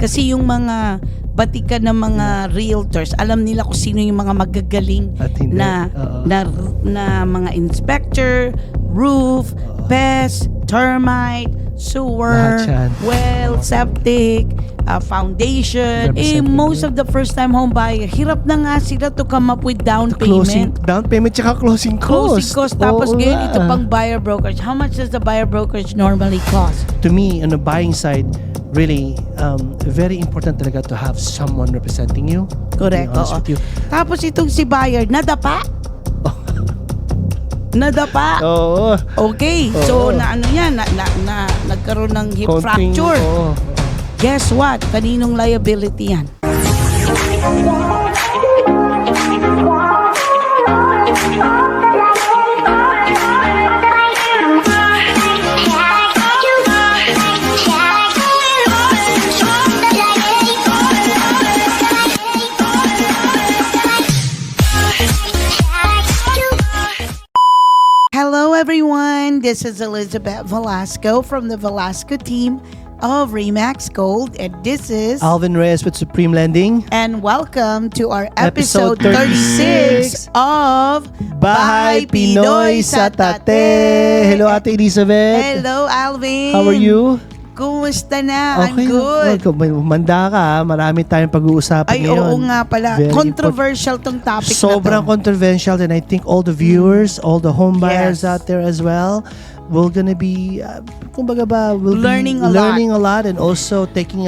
Kasi yung mga batikan ng mga realtors, alam nila kung sino yung mga magagaling na mga inspector, roof, pest, termite, sewer, well, septic, foundation. Most of the first-time home buyer, hirap na nga sila to come up with down payment. Down payment tsaka closing cost. Tapos ngayon, ito pang buyer brokerage. How much does the buyer brokerage normally cost? To me, on the buying side, really, very important talaga to have someone representing you. Correct. Tapos itong si buyer, nadapa. Nadapa. Oo. Okay. So, nagkaroon ng hip fracture. Guess what? Kaninong liability yan? Hello everyone, this is Elizabeth Velasco from the Velasco team of Remax Gold, and this is Alvin Reyes with Supreme Lending. And welcome to our episode 36 of Bahay Pinoy Sa Tate. Hello Ate Elizabeth. Hello Alvin. How are you? Kumusta na? Okay, I'm good. Manda ka, marami tayong pag-uusapan ngayon. Ay, oo nga pala. Very controversial tong topic Sobrang na to. controversial, and I think all the viewers, all the home buyers out there as well, we're gonna be, learning a lot, and also taking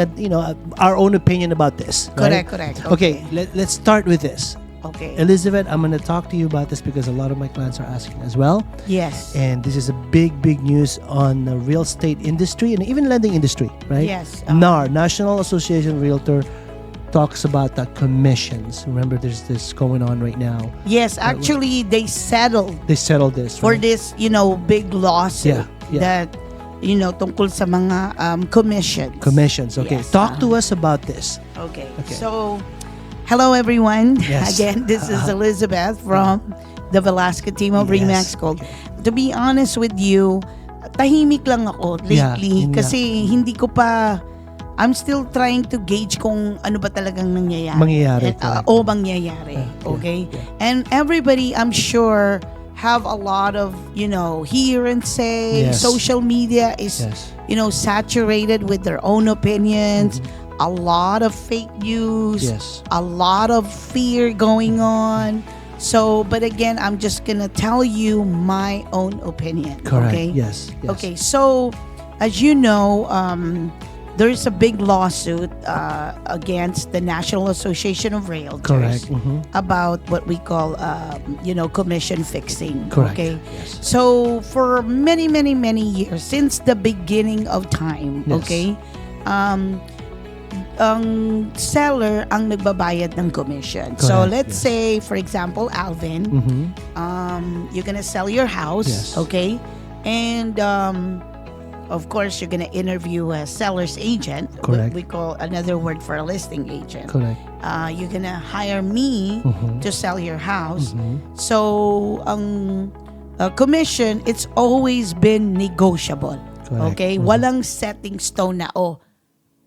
our own opinion about this. Right? Correct. Okay, let's start with this. Okay. Elizabeth, I'm going to talk to you about this because a lot of my clients are asking as well. Yes. And this is a big news on the real estate industry and even lending industry, right? Yes. NAR, National Association of Realtor, talks about the commissions. Remember, there's this going on right now. Yes, actually, they settled this, for right? this, big lawsuit that, tungkol sa mga commissions. Commissions, okay. Yes, Talk to us about this. Okay. So, hello everyone. Yes. Again, this is Elizabeth from the Velasco team of Remax Gold. To be honest with you, tahimik lang ako lately kasi hindi ko pa, I'm still trying to gauge kung ano ba talagang nangyayari. Mangyayari. Mangyayari. Okay? And everybody, I'm sure, have a lot of, hear and say. Yes. Social media is, saturated with their own opinions. A lot of fake news, a lot of fear going on. So, but again, I'm just gonna tell you my own opinion. Correct. Okay? Yes. Okay. So, as you know, there's a big lawsuit against the National Association of Realtors. Correct. About what we call, commission fixing. Correct. Okay. Yes. So, for many years, since the beginning of time, okay, ang seller ang nagbabayad ng commission. Correct, So let's say, for example, Alvin, you're gonna sell your house, okay? And of course, you're gonna interview a seller's agent. Correct. We call another word for a listing agent. Correct. You're gonna hire me to sell your house. So ang commission, it's always been negotiable. Correct. Okay? Walang setting stone na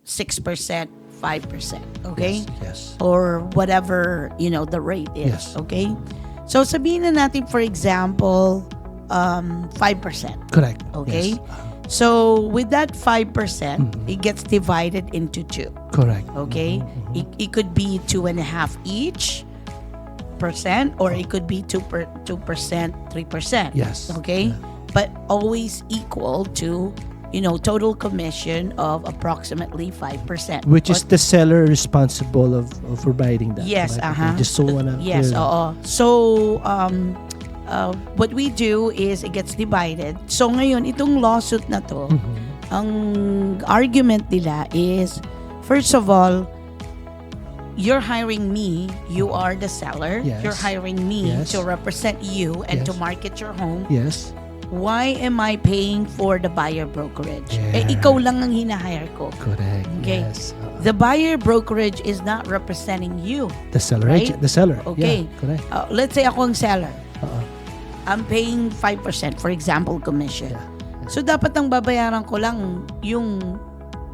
6%, 5%, okay? Yes. Or whatever, the rate is, Yes. okay? So sabihin na natin, for example, 5%. Correct. Okay? Yes. So with that 5%, it gets divided into two. Correct. Okay? It could be 2.5 each percent, or it could be 2%, 3%. Yes. Okay? But always equal to total commission of approximately 5%. Which is the seller responsible of providing that. Yes, right? Okay, just so wanna yes, clear that. oo. So, what we do is it gets divided. So, ngayon, itong lawsuit na to, ang argument nila is, first of all, you're hiring me, you are the seller. Yes. You're hiring me Yes. to represent you and to Yes. market your home. Yes. Why am I paying for the buyer brokerage? Yeah. Ikaw lang ang hinahire ko. Correct. Okay. Yes. The buyer brokerage is not representing you. The seller. Right? The seller. Okay. Yeah, correct. Let's say ako ang seller. Uh-uh. I'm paying 5%, for example, commission. Yeah. So, dapat ang babayaran ko lang yung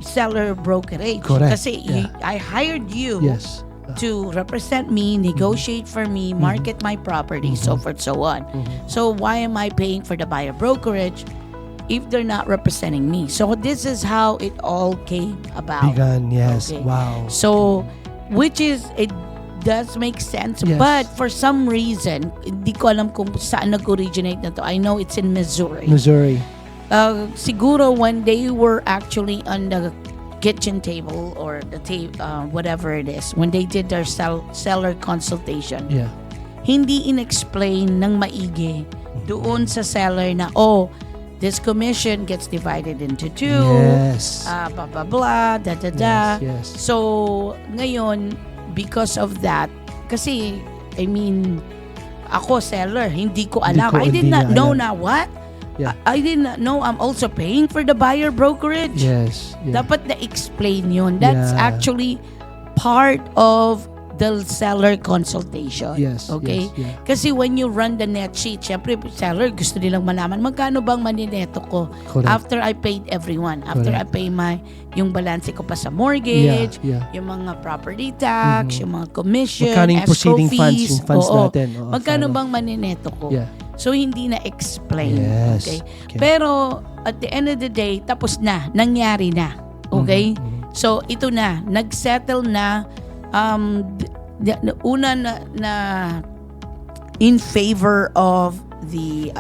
seller brokerage. Correct. Kasi Yeah. I hired you Yes. to represent me, negotiate for me, market my property, so forth, so on. So why am I paying for the buyer brokerage if they're not representing me? So this is how it all came about. Begun, yes. Okay. Wow. So, which is, it does make sense, Yes. but for some reason, hindi ko alam kung saan nag-originate na to. I know it's in Missouri. Missouri. Siguro when they were actually on the kitchen table or the whatever it is, when they did their seller consultation, Yeah. hindi in-explain ng maigi doon sa seller na, this commission gets divided into two, Yes. blah, blah, blah, da, da, da. Yes, yes. So, ngayon, because of that, kasi, I mean, ako seller, hindi ko alam. I did not know na what? Yeah. I did not know I'm also paying for the buyer brokerage. Yes. Yeah. Dapat na-explain yun. That's Yeah. actually part of the seller consultation. Yes. Okay? Yes, yeah. Kasi when you run the net sheet, syempre, seller, gusto nilang malaman, magkano bang manineto ko Correct. after I paid everyone, after Correct. I pay yung balance ko pa sa mortgage, Yeah, yeah. yung mga property tax, yung mga commission, Magkano yung escrow proceeding funds, fees, yung funds oo. natin. Oo, Magkano final. bang manineto ko? Yeah. So, hindi na-explain. Yes. Okay? Okay. Pero, at the end of the day, tapos na. Nangyari na. Okay? So, ito na. Nag-settle na. Una na in favor of the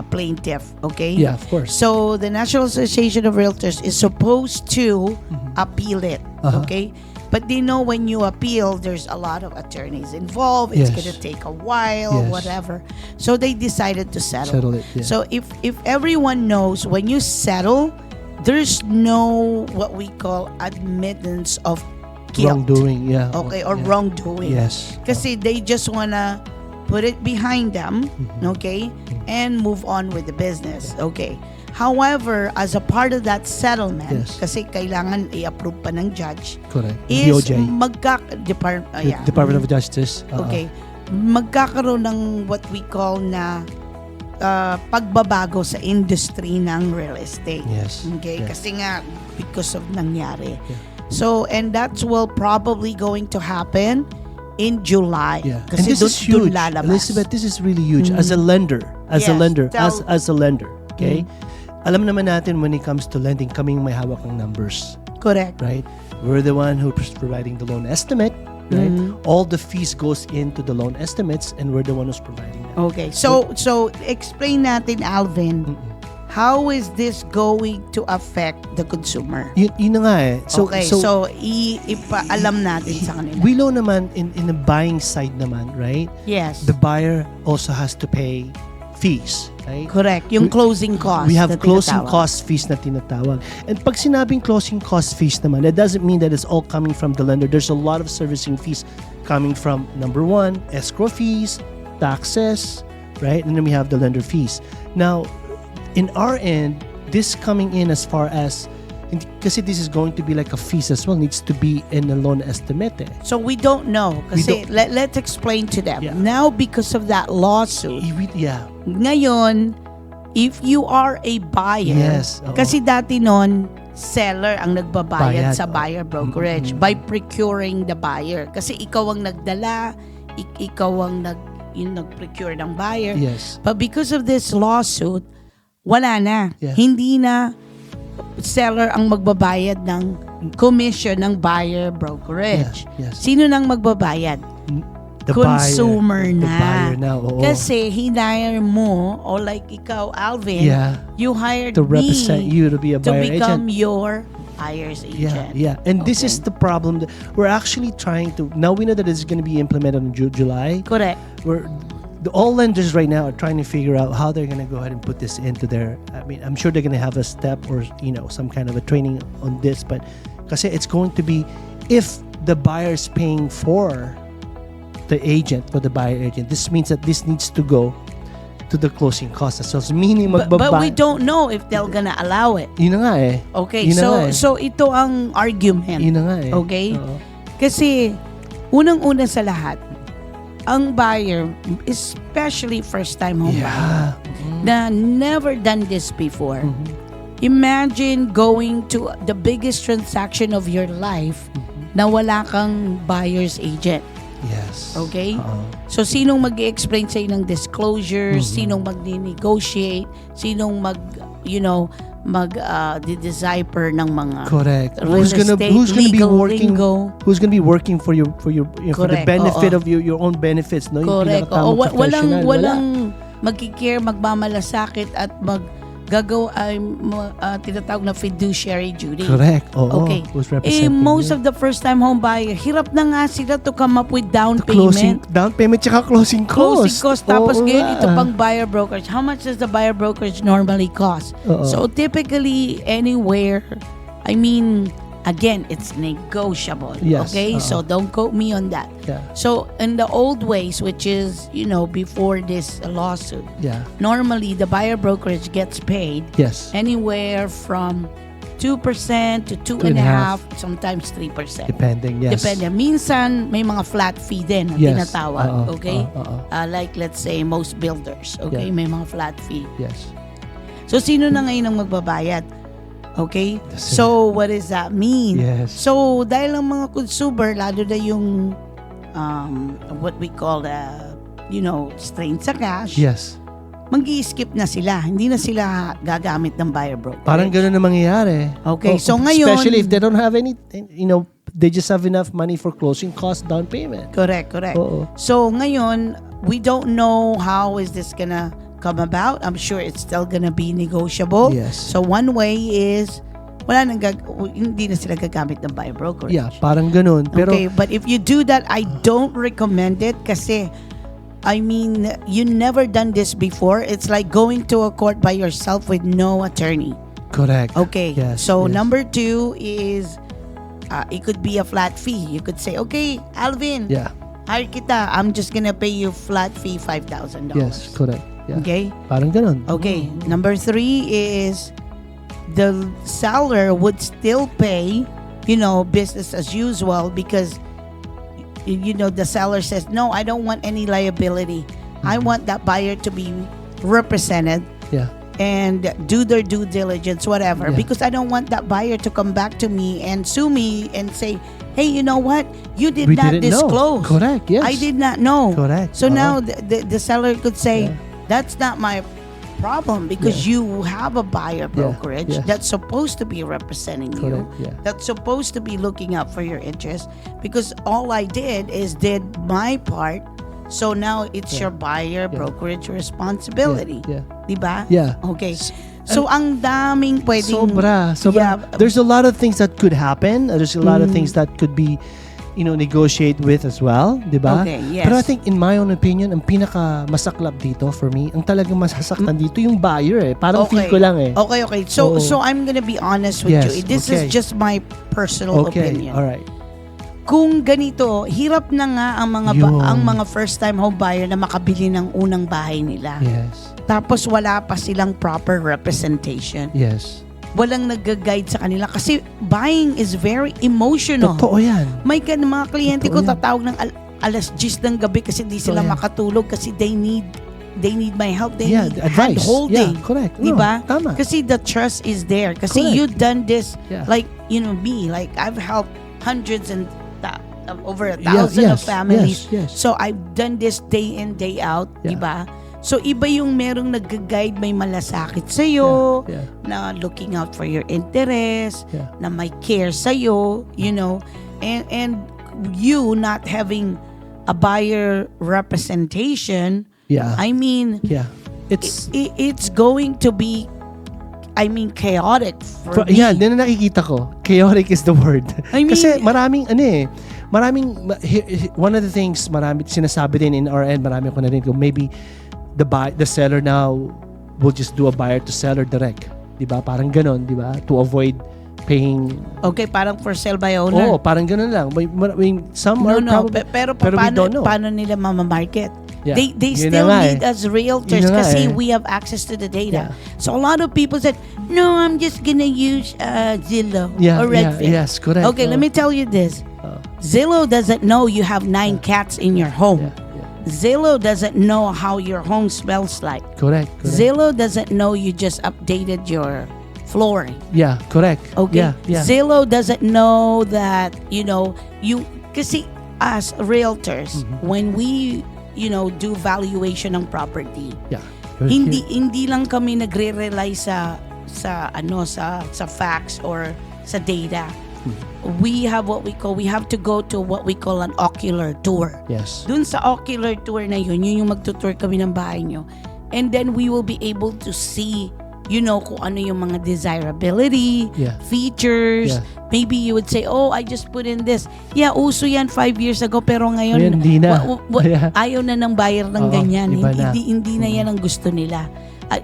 plaintiff. Okay? Yeah, of course. So, the National Association of Realtors is supposed to appeal it. Uh-huh. Okay? But they know when you appeal, there's a lot of attorneys involved. It's Yes. going to take a while, Yes. whatever. So they decided to settle. Settle it. Yeah. So if everyone knows, when you settle, there's no what we call admittance of guilt. Wrongdoing. Yeah. Okay, or Yeah. wrongdoing. Yes. Kasi they just wanna put it behind them, okay, and move on with the business. Okay. However, as a part of that settlement, Yes. kasi kailangan i-approve pa ng judge, Correct. is DOJ. Department of Justice. Okay. Magkakaroon ng what we call na pagbabago sa industry ng real estate. Yes. Okay? Yes. Kasi nga, because of nangyari. Yeah. So, and that's will probably going to happen in July. Yeah. And Kasi this is dun huge. lalabas. Elizabeth, this is really huge. As a lender. As a Yes, lender. tell- As a lender. Okay? Alam naman natin when it comes to lending, kaming may hawak ng numbers. Correct. Right? We're the one who's providing the loan estimate. Right? All the fees goes into the loan estimates and we're the one who's providing that. Okay. So explain natin, Alvin, how is this going to affect the consumer? Yun na nga eh. So ipaalam natin sa kanila. we know naman in the buying side naman, right? Yes. The buyer also has to pay fees, right? Correct. Yung closing cost. We have na closing tinatawag. cost fees na tinatawag. And pag sinabing closing cost fees naman, that doesn't mean that it's all coming from the lender. There's a lot of servicing fees coming from, number one, escrow fees, taxes, right? And then we have the lender fees. Now, in our end, this coming in as far as, kasi this is going to be like a fees as well, needs to be in the loan estimate. Eh. So we don't know. Kasi don't- let's explain to them. Yeah. Now, because of that lawsuit, Yeah. ngayon, if you are a buyer, Yes, oo. kasi dati nun, seller ang nagbabayad Bayad, sa buyer brokerage by procuring the buyer. Kasi ikaw ang nagdala, ikaw ang nag-procure ng buyer. Yes. But because of this lawsuit, wala na. Yeah. Hindi na seller ang magbabayad ng commission ng buyer brokerage. Yeah, yes. Sino nang magbabayad? The Consumer buyer, na. The buyer na, oo. Kasi hinire mo, or like ikaw, Alvin, Yeah. you hired To represent me you to be a to buyer become agent. your buyer's agent. Yeah. And this Okay. is the problem that we're actually trying to. Now we know that it's going to be implemented in July. Correct. All lenders right now are trying to figure out how they're going to go ahead and put this into their. I mean, I'm sure they're going to have a step or some kind of a training on this, but kasi it's going to be if the buyer is paying for the agent, for the buyer agent. This means that this needs to go to the closing costs as well. So meaning But we don't know if they're gonna allow it. Yun na nga eh. Okay, Yun na nga eh. so ito ang argument. Yun na nga eh. Okay? Oo. Kasi unang-una sa lahat, ang buyer, especially first-time home buyer, Yeah. na never done this before, Imagine going to the biggest transaction of your life na wala kang buyer's agent. Yes. Okay? So, sinong mag-i-explain sa'yo ng disclosures? Sinong mag-negotiate? Sinong mag-decipher ng mga correct. real estate, legal lingo? Who's gonna be working for your for the benefit of your own benefits, no? Correct. Walang magkikare, magmamalasakit at tinatawag na fiduciary duty. Correct. Okay. Who's representing most of the first-time home buyer, hirap na nga sila to come up with down payment. Down payment tsaka closing cost. Tapos ngayon, ito pang buyer brokerage. How much does the buyer brokerage normally cost? So typically, anywhere, again, it's negotiable. Yes. Okay? So don't quote me on that. Yeah. So in the old ways, which is, before this lawsuit, yeah, normally the buyer brokerage gets paid anywhere from 2% to 2.5%, sometimes 3%. Depending. Minsan, may mga flat fee din na tinatawag. Okay? Like let's say most builders. Okay? May mga flat fee. Yes. So sino na ngayon ang magbabayad? Okay? So, what does that mean? Yes. So, dahil ang mga consumer, lalo na yung what we call, strain sa cash, mag-i-skip na sila. Hindi na sila gagamit ng buyer broker. Parang gano'n na mangyayari. Okay, so ngayon... Especially if they don't have any, they just have enough money for closing cost down payment. Correct. So, ngayon, we don't know how is this gonna come about. I'm sure it's still gonna be negotiable. Yes. So one way is hindi na sila gagamit ng buyer brokerage. Yeah, parang ganun. Pero, okay, but if you do that, I don't recommend it kasi you never done this before. It's like going to a court by yourself with no attorney. Correct. Okay. Yes, So number 2 is it could be a flat fee. You could say, okay, Alvin, hire kita. I'm just gonna pay you flat fee $5,000. Yes, correct. Yeah. Okay? Parang ganun. Okay. Number 3 is the seller would still pay, business as usual because, the seller says, no, I don't want any liability. I want that buyer to be represented. Yeah. And do their due diligence, whatever. Yeah. Because I don't want that buyer to come back to me and sue me and say, hey, you know what? You did not disclose. Know. Correct, yes. I did not know. Correct. So now the seller could say, that's not my problem because you have a buyer brokerage that's supposed to be representing you. That's supposed to be looking out for your interest because all I did my part. So now it's your buyer brokerage responsibility. Diba? Yeah. Okay. So ang daming pwedeng sobra. There's a lot of things that could happen. There's a lot of things that could be negotiate with as well, di ba? Okay, yes. Pero I think in my own opinion, ang pinaka masaklap dito for me, ang talagang masasaktan dito yung buyer Parang feel ko lang Okay. So I'm gonna be honest with you. This is just my personal opinion. All right. Kung ganito, hirap na nga ang mga first-time home buyer na makabili ng unang bahay nila. Yes. Tapos wala pa silang proper representation. Yes. Walang nag-guide sa kanila kasi buying is very emotional. Totoo yan. May mga kliyente ko tatawag ng alas 10 ng gabi kasi di sila makatulog kasi they need my help. They need advice. hand-holding. Yeah, correct. Diba? Tama. Kasi the trust is there. Kasi you've done this like, me. Like, I've helped hundreds and over 1,000 of families. Yes. So, I've done this day in, day out. Diba? So, iba yung merong nag-guide, may malasakit sa'yo, na looking out for your interest, na may care sa'yo, and you not having a buyer representation, it's going to be, chaotic for me. Yeah, din na nakikita ko. Chaotic is the word. Kasi maraming, one of the things, marami sinasabi din in our end, marami ko na rin, maybe, the seller now will just do a buyer to seller direct. Diba? Parang ganon, diba? To avoid paying... Okay, parang for sale by owner? Parang ganon lang. Some are probably... Pero paano nila mamamarket? Yeah. They still need us realtors kasi we have access to the data. So a lot of people said, no, I'm just gonna use Zillow or Redfin. Yes, correct. Okay, let me tell you this. Zillow doesn't know you have 9 cats in your home. Zillow doesn't know how your home smells like. Correct. Zillow doesn't know you just updated your flooring. Yeah, correct. Okay. Yeah. Zillow doesn't know that, you kasi as realtors, when we, do valuation ng property, Yeah. hindi lang kami nagre-rely sa facts or sa data. We have to go to what we call an ocular tour. Yes. Dun sa ocular tour na yun yung magtutour kami ng bahay nyo. And then we will be able to see, kung ano yung mga desirability, features. Yeah. Maybe you would say, oh, I just put in this. Yeah, uso yan 5 years ago, pero ngayon, hindi na. ayaw na ng buyer ng ganyan. Hindi na yan ang gusto nila.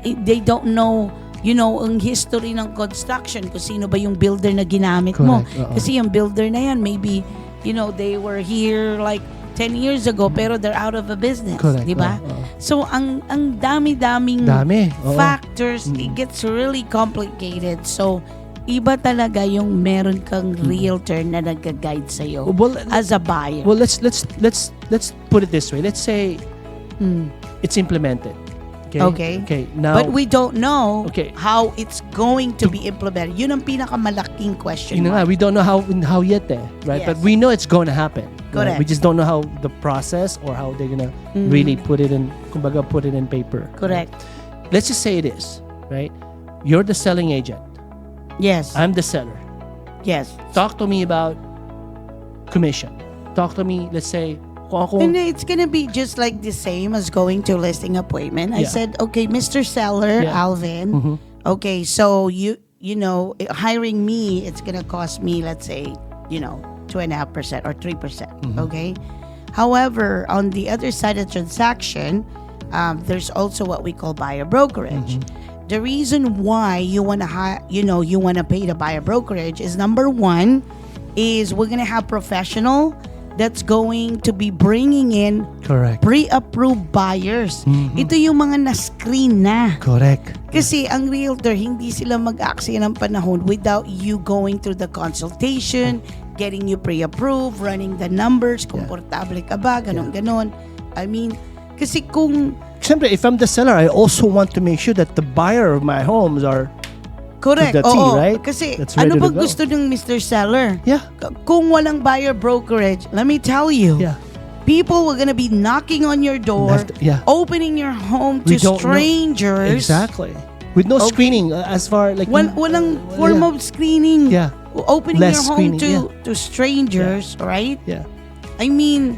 They don't know, ang history ng construction, kung sino ba yung builder na ginamit mo. Kasi yung builder na yan, maybe, they were here like 10 years ago, pero they're out of a business. Correct. Di ba? So, ang dami-daming factors, it gets really complicated. So, iba talaga yung meron kang realtor na nag-guide sa'yo as a buyer. Well, let's put it this way. Let's say it's implemented. Okay. Now, but we don't know how it's going to be implemented. Yun ang pinakamalaking question. We don't know how yet right? Yes. But we know it's going to happen. Correct. Right? We just don't know how the process or how they're gonna really put it in paper. Correct. Let's just say it is, right? You're the selling agent. Yes. I'm the seller. Yes. Talk to me about commission. Talk to me, let's say, and it's gonna be just like the same as going to a listing appointment. I said, okay, Mr. Seller, Alvin. Okay, so you hiring me, it's gonna cost me, let's say, 2.5% or 3%. Okay. However, on the other side of the transaction, there's also what we call buyer brokerage. The reason why you wanna pay the buyer brokerage is, number one, is we're gonna have professional that's going to be bringing in pre-approved buyers. Ito yung mga na-screen na. Correct. Kasi ang realtor, hindi sila mag-aksaya ng panahon without you going through the consultation, getting you pre-approved, running the numbers, komportable ka ba, ganon. I mean, kasi kung... Siyempre, if I'm the seller, I also want to make sure that the buyer of my homes are correct. to the T, right? Kasi that's ready ano ba to go. gusto ng Mr. Seller? Yeah. Kung walang buyer brokerage, let me tell you, people were gonna be knocking on your door, opening your home to strangers. Exactly. With no screening, as far like... Walang form of screening. Yeah. Opening Less your home screening, to strangers, right? Yeah. I mean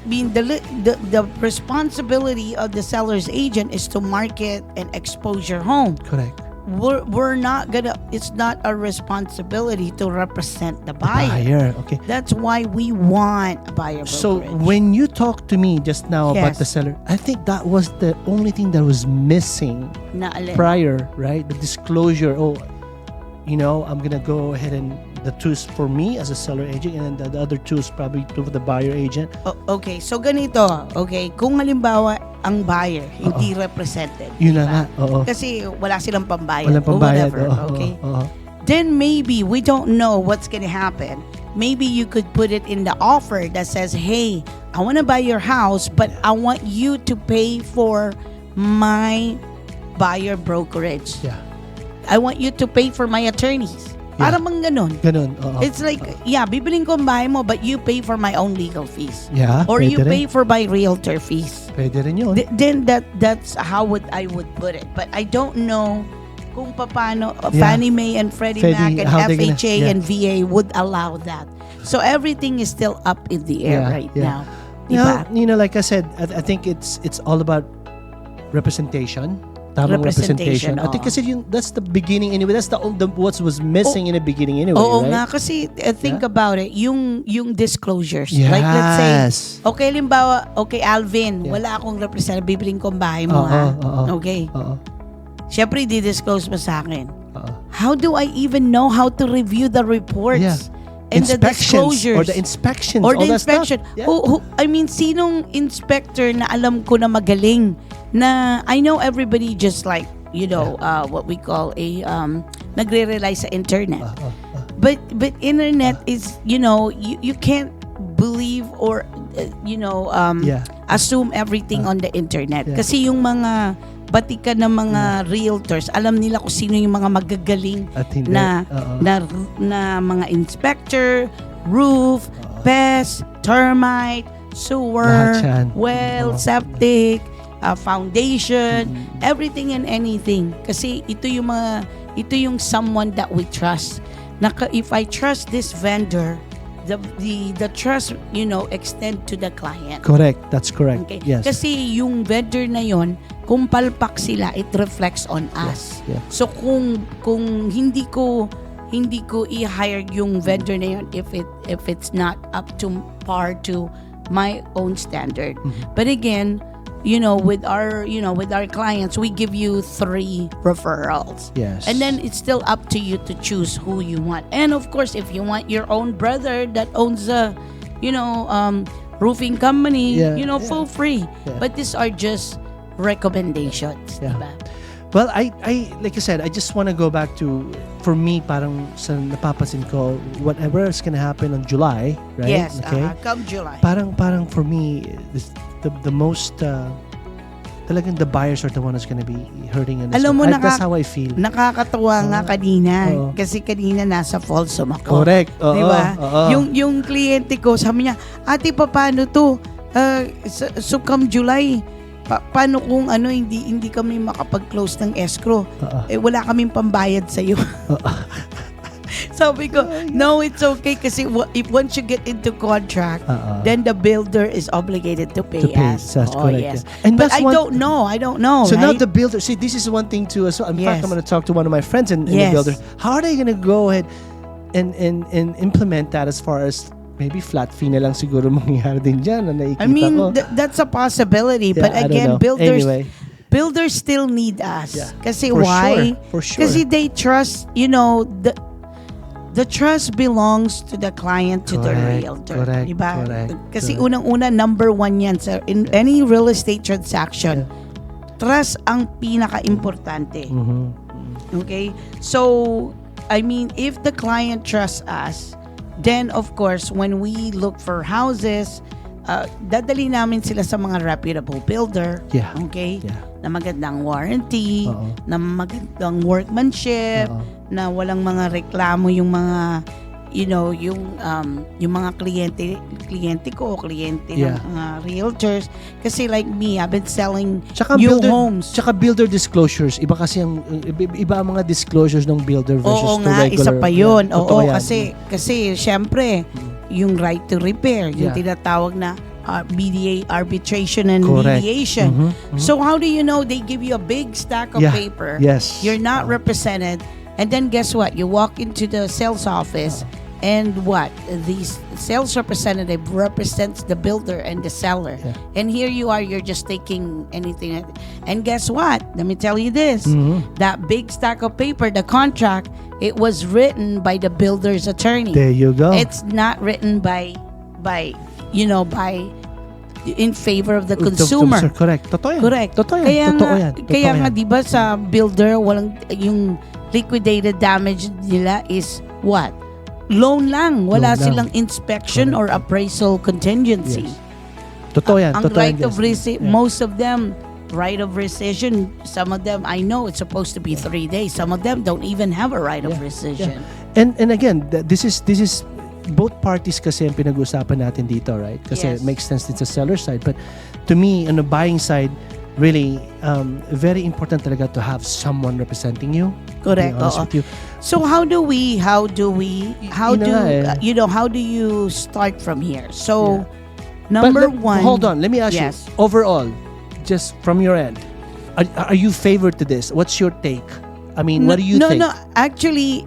the responsibility of the seller's agent is to market and expose your home. Correct. We're not gonna, it's not our responsibility to represent the buyer. Okay. That's why we want a buyer brokerage. So when you talked to me just now about the seller, I think that was the only thing that was missing prior, right? The disclosure. I'm gonna go ahead and the tools for me as a seller agent, and then the other tools probably to the buyer agent. Okay, so ganito. Okay, kung halimbawa ang buyer hindi represented, yun na nga. Kasi wala silang pambayad, walang pambayad, or whatever. Okay. Then maybe we don't know what's gonna happen. Maybe you could put it in the offer that says, hey, I want to buy your house, but I want you to pay for my buyer brokerage. Yeah. I want you to pay for my attorneys. Para mang ganun. It's like, bibiling ko ang bahay mo, but you pay for my own legal fees. Yeah. Or you pay for my realtor fees. Pwede rin yun. Then that's how I would put it. But I don't know kung paano Fannie Mae and Freddie Mac and FHA and VA would allow that. So everything is still up in the air right now. Diba? Like I said, I think it's all about representation. Tamang representation. I think kasi that's the beginning anyway. That's the what was missing in the beginning anyway, Oo right? nga, kasi think about it, yung disclosures. Yes. Like let's say, okay, limbawa, Alvin, wala akong representative, bibiling ko ang bahay mo Okay. Siyempre, di-disclose mo sa akin. How do I even know how to review the reports? Yeah. And the disclosures. Or the inspections. Or the all inspection. That stuff. Yeah. Sinong inspector na alam ko na magaling? Na I know everybody just like, what we call a, nagre-rely sa internet. But internet is, you can't believe or, assume everything on the internet. Kasi yung mga batikan ng mga realtors, alam nila kung sino yung mga magagaling At hindi. na, na mga inspector, roof, pest, termite, sewer, Lahat yan. well, septic, foundation, everything and anything. Kasi ito yung someone that we trust. If I trust this vendor, the trust, extend to the client. Correct. That's correct. Okay? Yes. Kasi yung vendor na yon, kung palpak sila, it reflects on us. Yeah. So kung hindi ko i-hire yung vendor na yon if it's not up to par to my own standard. But again, with our clients, we give you 3 referrals. Yes. And then it's still up to you to choose who you want. And of course, if you want your own brother that owns a, roofing company, feel free. Yeah. But these are just recommendations, Yeah. diba? Well, I like I said, I just want to go back to, for me, parang sa napapansin ko, whatever is gonna happen on July, right? Yes, come July. Parang for me, the most talagang the buyers are the one who's gonna be hurting in this. Alam mo, That's how I feel. Nakakatawa nga kanina. Oo. Kasi kanina nasa Folsom ako. Correct. Oo, Di ba? oo. Yung kliyente ko, sabi niya, ate, paano to? So come July, paano kung hindi kami makapag-close ng escrow? Wala kaming pambayad sa'yo. Sabi ko, no, it's okay kasi if once you get into contract, then the builder is obligated to pay us. That's correct. Yes. Yeah. And But that's I don't know. So right? now the builder, see, this is one thing too. So in fact, Yes. I'm going to talk to one of my friends in the Yes. builder. How are they going to go ahead and implement that, as far as maybe flat fee na lang siguro mangyayari din dyan na nakikita I mean, ko. that's a possibility. Yeah, But I don't again, know. Anyway. builders still need us. Yeah. Kasi For why? sure. For sure. Kasi they trust, the trust belongs to the client, to the Correct, realtor. correct, Diba? correct, Kasi correct. unang-una, number 1 yan, sir. In any real estate transaction, trust ang pinaka-importante. Okay? So, I mean, if the client trusts us, then of course, when we look for houses, dadali namin sila sa mga reputable builder. Yeah. Okay? Yeah. Na magandang warranty, Oo. na magandang workmanship, Oo. na walang mga reklamo yung mga yung mga kliyente ko, kliyente Yeah. ng mga realtors. Kasi like me, I've been selling Tsaka new builder, homes. Tsaka builder disclosures. Iba kasi iba ang mga disclosures ng builder versus Oo to nga, regular. isa pa yun. Yeah, totoo Oo, yan. kasi syempre, yung right to repair, yung Yeah. tinatawag na arbitration and Correct. mediation. Mhm. So how do you know they give you a big stack of Yeah. paper? Yes. You're not represented, and then guess what? You walk into the sales office, and what? The sales representative represents the builder and the seller. Yeah. And here you are, you're just taking anything. And guess what? Let me tell you this. That big stack of paper, the contract, it was written by the builder's attorney. There you go. It's not written by in favor of the consumer. Correct. Totoo yan. Correct. Totoo yan. Kaya Totoo nga, yan. Totoo kaya nga yan. 'di ba sa builder walang yung liquidated damage nila is what? Loan lang. Wala Loan lang. silang inspection or appraisal contingency. Yes. Totoo yan. Ang Totoo right yan, of Jess. rescission, most of them right of rescission, some of them I know it's supposed to be 3 days. Some of them don't even have a right of rescission. And again, this is both parties kasi ang pinag-uusapan natin dito, right? Kasi Yes. it makes sense din sa seller side. But to me, on the buying side, really, very important talaga to have someone representing you. Correct. To be honest Oo. with you. So how do Yun na nga eh. how do you start from here? So number one. Hold on, let me ask Yes. you. Overall, just from your end, are you favored to this? What's your take? I mean, what do you think? No, actually,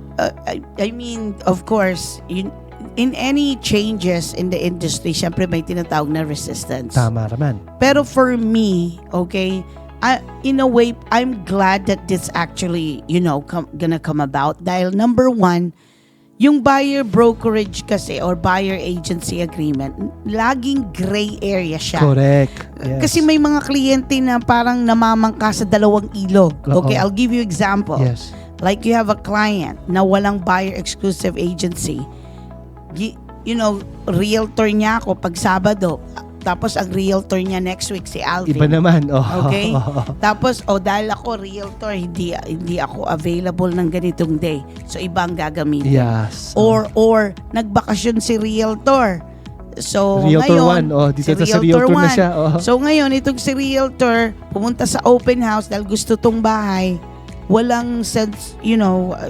I mean, of course, in any changes in the industry, syempre may tinatawag na resistance. Tama naman. Pero for me, okay, in a way, I'm glad that this actually, gonna come about. Dahil number one, yung buyer brokerage kasi or buyer agency agreement, laging gray area siya. Correct. Yes. Kasi may mga kliyente na parang namamangka sa dalawang ilog. Oo. Okay, I'll give you example. Yes. Like you have a client na walang buyer exclusive agency. Realtor niya ako pag Sabado. Tapos ang realtor niya next week si Alvin. Iba naman. Okay? Tapos, dahil ako realtor, hindi ako available ng ganitong day. So, iba ang gagamitin. Yes. Or nagbakasyon si realtor. So, Realtor ngayon, 1. Dito sa Realtor na siya. So, ngayon, itong si realtor, pumunta sa open house dahil gusto tong bahay. Walang sense,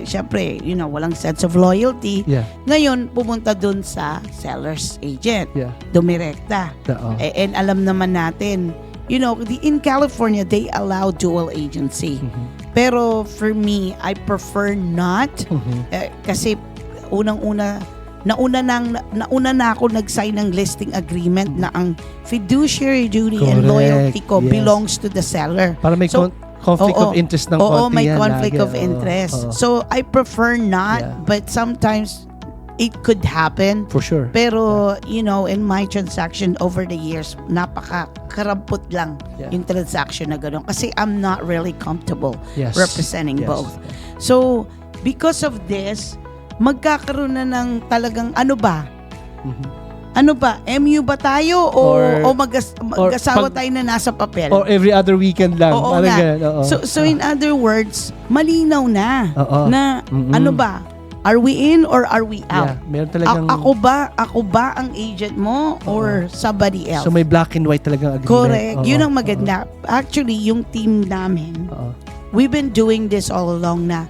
syempre, walang sense of loyalty. Yeah. Ngayon, pumunta dun sa seller's agent. Yeah. Dumirekta. And alam naman natin, in California, they allow dual agency. Pero for me, I prefer not. Kasi nauna na ako nag-sign ng listing agreement na ang fiduciary duty and loyalty ko belongs to the seller. Para may conflict of interest ng konti yan. may conflict of interest. So, I prefer not, but sometimes it could happen. For sure. Pero, in my transaction over the years, napaka-karampot lang yung transaction na gano'n. Kasi I'm not really comfortable representing both. So, because of this, magkakaroon na ng talagang ano ba? MU ba tayo o mag-asawa tayo na nasa papel? Or every other weekend lang. Oo nga. So in other words, malinaw na na ano ba? Are we in or are we out? Meron talagang Ako ba ang agent mo or somebody else? So may black and white talagang agreement. Correct. Yun ang maganda. Actually, yung team namin, we've been doing this all along na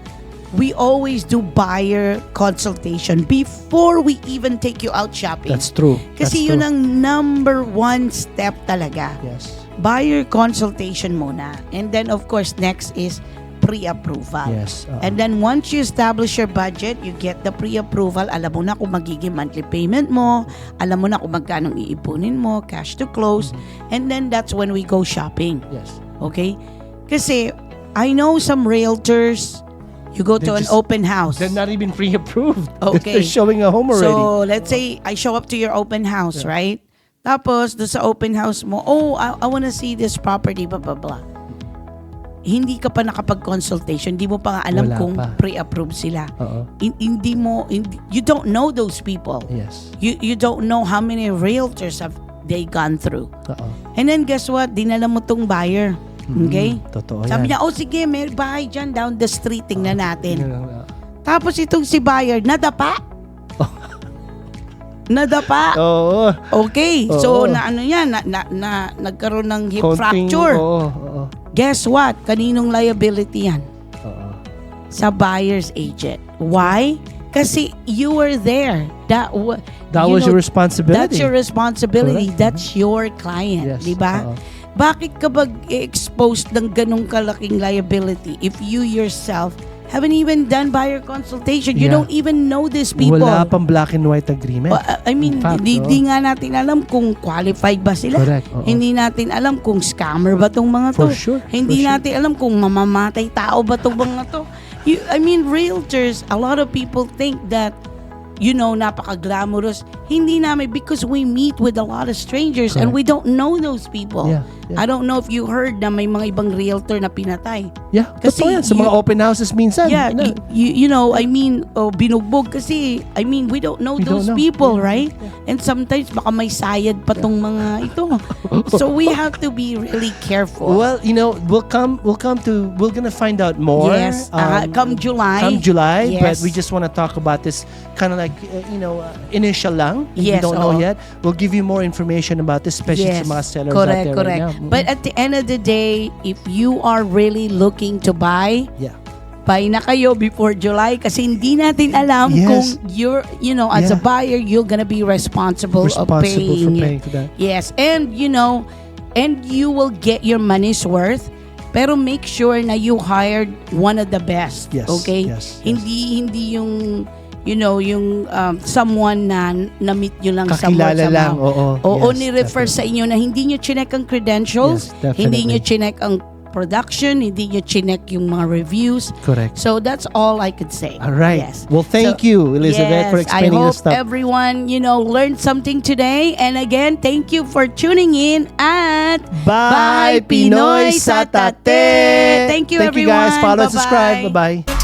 we always do buyer consultation before we even take you out shopping. That's true. Kasi yun ang number one step talaga. Yes. Buyer consultation muna. And then of course, next is pre-approval. Yes. And then once you establish your budget, you get the pre-approval. Alam mo na kung magiging monthly payment mo. Alam mo na kung magkano iipunin mo, cash to close. And then that's when we go shopping. Yes. Okay? Kasi I know some realtors, you go to an open house. They're not even pre-approved. Okay. They're showing a home already. So, let's say, I show up to your open house, right? Tapos, doon sa open house mo, I wanna see this property, blah, blah, blah. Hindi ka pa nakapag-consultation. Hindi mo pa nga alam kung pre-approved sila. You don't know those people. Yes. You don't know how many realtors have they gone through. And then, guess what? Dinala mo tong buyer. Okay? Totoo Sabi yan. niya, sige, may bahay dyan down the street, tingnan natin. Tapos itong si buyer, nadapa. Nadapa. Oo. Okay. So, nagkaroon ng hip fracture. Oo. Guess what? Kaninong liability yan? Sa buyer's agent. Why? Kasi you were there. That was your responsibility. That's your responsibility. Correct. That's your client. Yes. Diba? Bakit ka exposed ng ganong kalaking liability if you yourself haven't even done buyer consultation? You don't even know these people. Wala pang black and white agreement. Hindi nga natin alam kung qualified ba sila. Correct. Hindi natin alam kung scammer ba tong mga to. For sure. Hindi natin alam kung mamamatay tao ba tong mga to. Realtors, a lot of people think that napaka-glamorous. Hindi namin, because we meet with a lot of strangers and we don't know those people. Yeah. I don't know if you heard na may mga ibang realtor na pinatay. Yeah, Kasi totoo yan. Sa mga open houses minsan. Yeah, binugbog kasi, we don't know those people, right? And sometimes baka may sayad pa tong mga ito. So we have to be really careful. Well, we're gonna find out more. Yes, come July. Yes. But we Yes. just want to talk about this kind of like, initial lang. If Yes, you don't know yet. We'll give you more information about this, especially sa mga sellers out there right now. But at the end of the day, if you are really looking to buy, buy na kayo before July kasi hindi natin alam kung you're, as a buyer, you're gonna be responsible of paying for that. Yes, and you will get your money's worth. Pero make sure na you hired one of the best. Yes, Okay? yes. Hindi yung someone na na-meet nyo lang Kakilala lang, oo. ni-refer sa inyo na hindi nyo chinek ang credentials, Yes, definitely. hindi nyo chinek ang production, hindi nyo chinek yung mga reviews. Correct. So that's all I could say. All right. Yes. Well, thank you, Elizabeth, for explaining I hope this stuff. everyone, learned something today. And again, thank you for tuning in at Bahay Pinoy Sa Tate. Thank you, Thank you everyone. guys. Follow and Bye-bye. subscribe. Bye-bye.